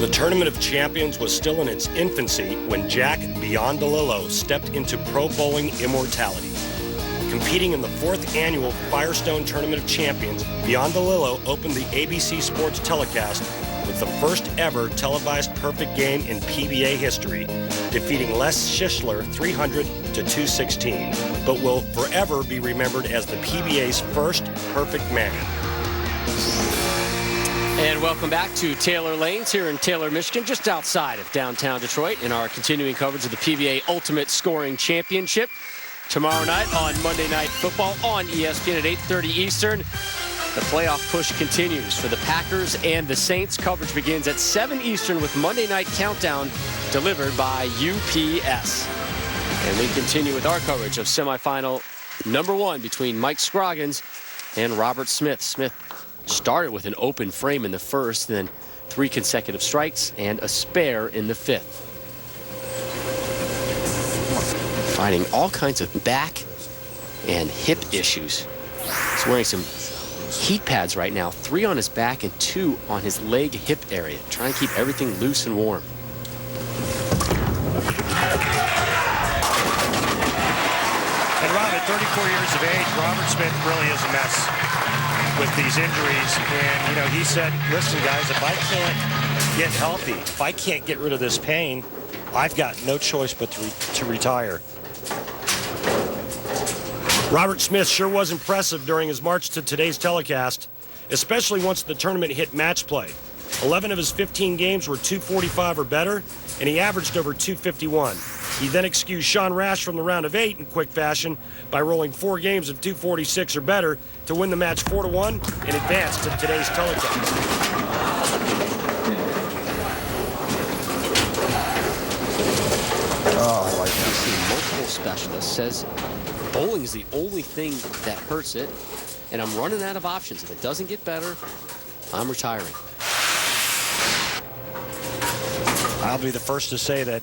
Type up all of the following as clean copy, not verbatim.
The Tournament of Champions was still in its infancy when Jack Biondolillo stepped into pro bowling immortality. Competing in the 4th annual Firestone Tournament of Champions, Biondolillo opened the ABC Sports telecast with the first ever televised perfect game in PBA history, defeating Les Schischler 300-216, but will forever be remembered as the PBA's first perfect man. And welcome back to Taylor Lanes here in Taylor, Michigan, just outside of downtown Detroit, in our continuing coverage of the PBA Ultimate Scoring Championship. Tomorrow night on Monday Night Football on ESPN at 8:30 Eastern. The playoff push continues for the Packers and the Saints. Coverage begins at 7 Eastern with Monday Night Countdown delivered by UPS. And we continue with our coverage of semifinal number 1 between Mike Scroggins and Robert Smith. Smith started with an open frame in the first, then 3 consecutive strikes and a spare in the 5th. Fighting all kinds of back and hip issues. He's wearing some heat pads right now, 3 on his back and 2 on his leg hip area. Trying to keep everything loose and warm. And Rob, at 34 years of age, Robert Smith really is a mess with these injuries. And, you know, he said, listen, guys, if I can't get healthy, if I can't get rid of this pain, I've got no choice but to retire. Robert Smith sure was impressive during his march to today's telecast, especially once the tournament hit match play. 11 of his 15 games were 245 or better, and he averaged over 251. He then excused Sean Rash from the round of 8 in quick fashion by rolling 4 games of 246 or better to win the match 4-1 and advance to today's telecast. Oh, I see multiple specialists says bowling is the only thing that hurts it, and I'm running out of options. If it doesn't get better, I'm retiring. I'll be the first to say that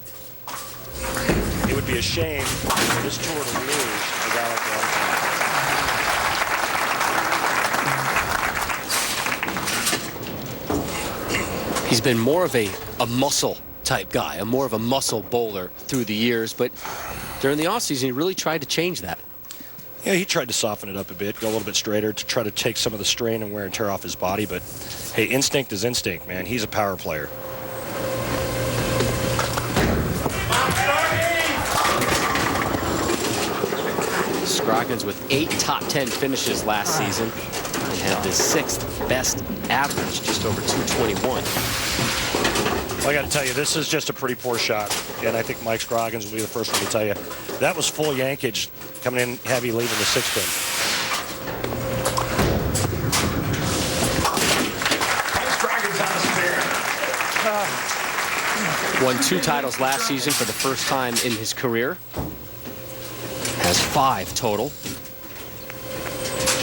it would be a shame for this tour to lose a guy like Robert. He's been more of a muscle type guy, more of a muscle bowler through the years, but during the offseason, he really tried to change that. Yeah, he tried to soften it up a bit, go a little bit straighter to try to take some of the strain and wear and tear off his body, but hey, instinct is instinct, man. He's a power player. Scroggins with 8 top 10 finishes last season and had the 6th best average, just over 221. Well, I got to tell you, this is just a pretty poor shot, and I think Mike Scroggins will be the first one to tell you. That was full yankage coming in heavy, leaving the 6th pin. Won 2 titles last season for the first time in his career. Has 5 total.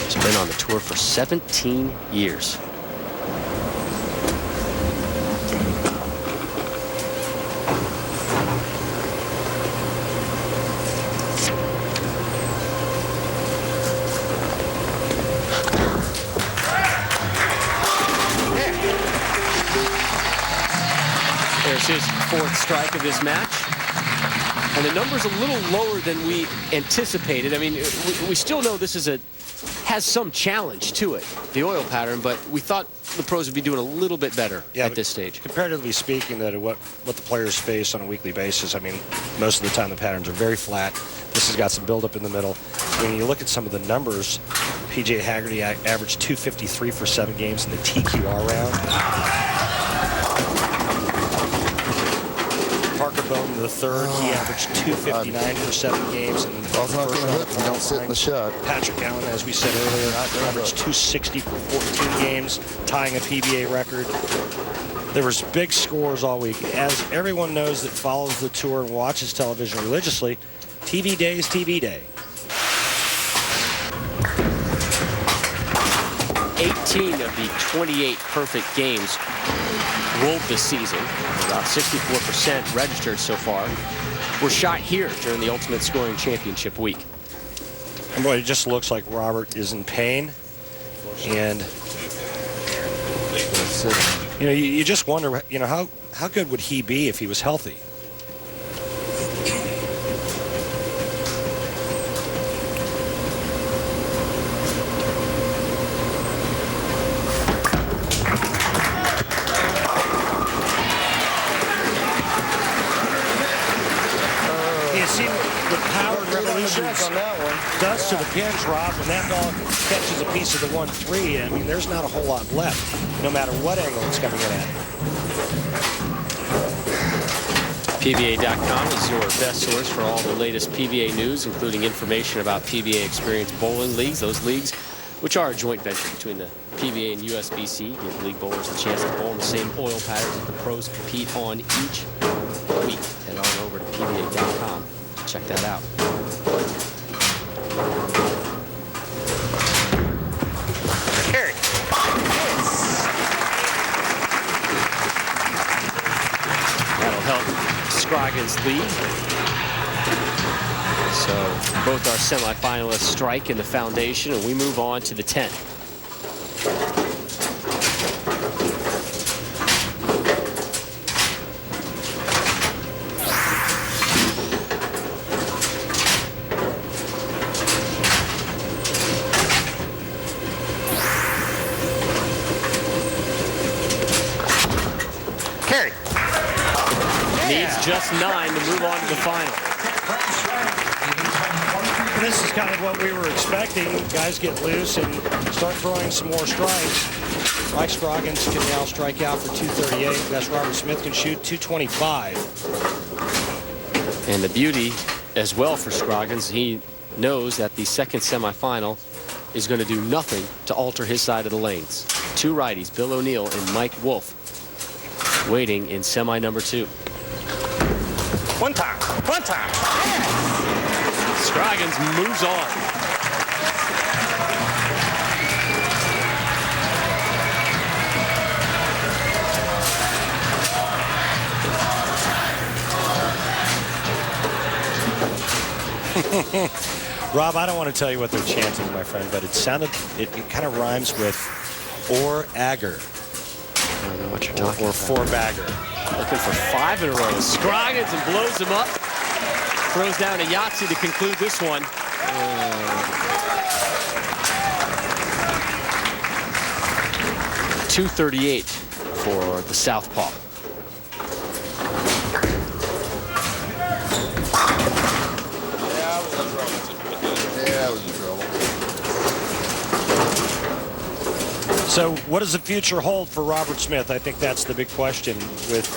He's been on the tour for 17 years. There's his 4th strike of this match. And the number's a little lower than we anticipated. I mean, we still know this has some challenge to it, the oil pattern, but we thought the pros would be doing a little bit better at this stage. Comparatively speaking, that what the players face on a weekly basis, I mean, most of the time the patterns are very flat. This has got some buildup in the middle. When you look at some of the numbers, P.J. Haggerty averaged 253 for 7 games in the TQR round. Parker Bowman III, he averaged 259 for 7 games in the first round of don't sit in the shot. Patrick Allen, as we said earlier, averaged 260 for 14 games, tying a PBA record. There was big scores all week. As everyone knows that follows the tour and watches television religiously, TV day is TV day. 18 of the 28 perfect games rolled this season, about 64% registered so far, were shot here during the Ultimate Scoring Championship week. And boy, it just looks like Robert is in pain. And You just wonder, how good would he be if he was healthy? You see what Power Revolutions does to the pins, Rob, when that ball catches a piece of the 1-3. I mean, there's not a whole lot left, no matter what angle it's coming in at. PBA.com is your best source for all the latest PBA news, including information about PBA Experience bowling leagues. Those leagues, which are a joint venture between the PBA and USBC, give league bowlers a chance to bowl in the same oil patterns that the pros compete on each week. Head on over to PBA.com to check that out. Carey. That'll help Scroggins lead. So both our semifinalists strike in the foundation, and we move on to the 10. Carey. Needs just 9 to move on to the final. This is kind of what we were expecting. Guys get loose and start throwing some more strikes. Mike Scroggins can now strike out for 238. That's Robert Smith can shoot 225. And the beauty as well for Scroggins, he knows that the second semifinal is going to do nothing to alter his side of the lanes. Two righties, Bill O'Neill and Mike Wolf, waiting in semi number 2. One time. Scroggins moves on. Rob, I don't want to tell you what they're chanting, my friend, but it kind of rhymes with or agger. I don't know what you're talking or about. four-bagger. Looking for 5 in a row. Scroggins and blows him up. Throws down a Yahtzee to conclude this one. 238 for the southpaw. So what does the future hold for Robert Smith? I think that's the big question with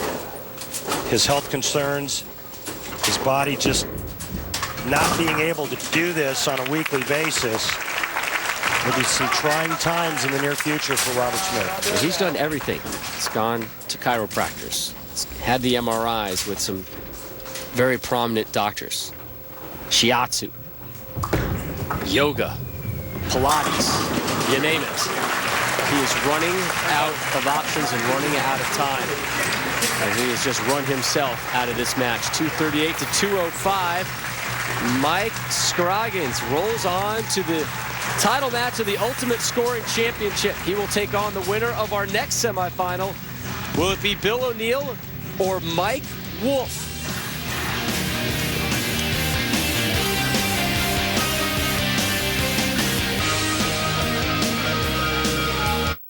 his health concerns, his body just not being able to do this on a weekly basis. There'll be some trying times in the near future for Robert Smith. So he's done everything. He's gone to chiropractors. He's had the MRIs with some very prominent doctors. Shiatsu, yoga, Pilates, you name it. He is running out of options and running out of time. And he has just run himself out of this match. 238 to 205. Mike Scroggins rolls on to the title match of the Ultimate Scoring Championship. He will take on the winner of our next semifinal. Will it be Bill O'Neill or Mike Wolf?